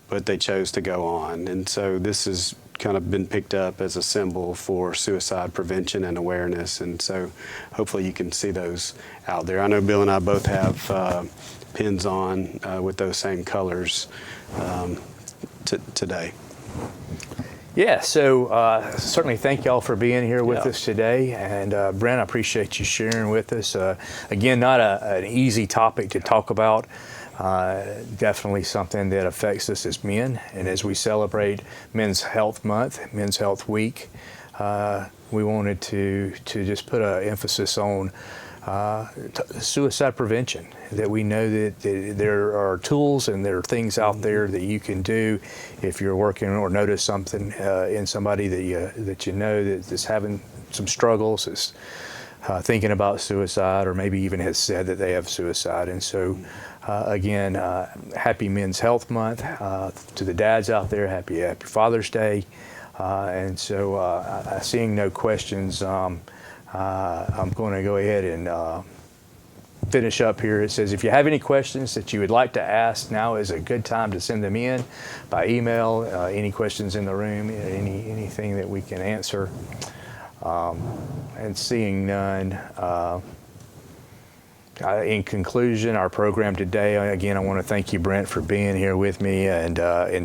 but they chose to go on. And so this has kind of been picked up as a symbol for suicide prevention and awareness. And so hopefully you can see those out there. I know Bill and I both have pins on with those same colors today. Yeah, so certainly thank y'all for being here with us today. And Brent, I appreciate you sharing with us. Again, not an easy topic to talk about. Definitely something that affects us as men. And as we celebrate Men's Health Month, Men's Health Week, we wanted to just put an emphasis on suicide prevention, that we know that there are tools and there are things out there that you can do if you're working or notice something in somebody that you know that's having some struggles, is thinking about suicide, or maybe even has said that they have suicide. And so again, happy Men's Health Month. To the dads out there, happy Father's Day. And so seeing no questions, I'm going to go ahead and finish up here. It says, if you have any questions that you would like to ask, now is a good time to send them in by email. Any questions in the room, anything that we can answer. And seeing none, in conclusion, our program today, again, I want to thank you, Brent, for being here with me and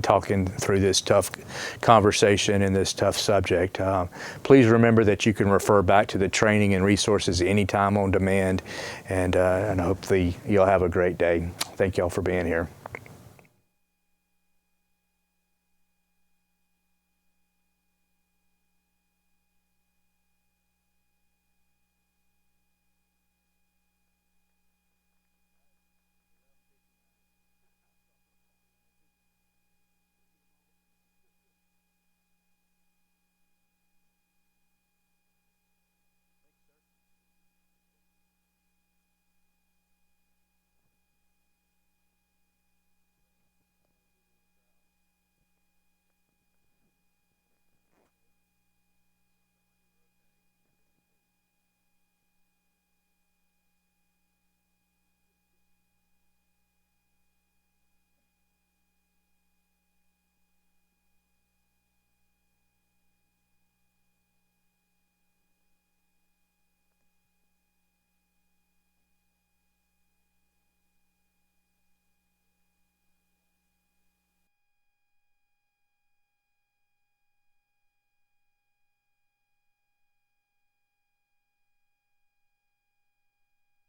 talking through this tough conversation and this tough subject. Please remember that you can refer back to the training and resources anytime on demand, and hopefully you'll have a great day. Thank y'all for being here.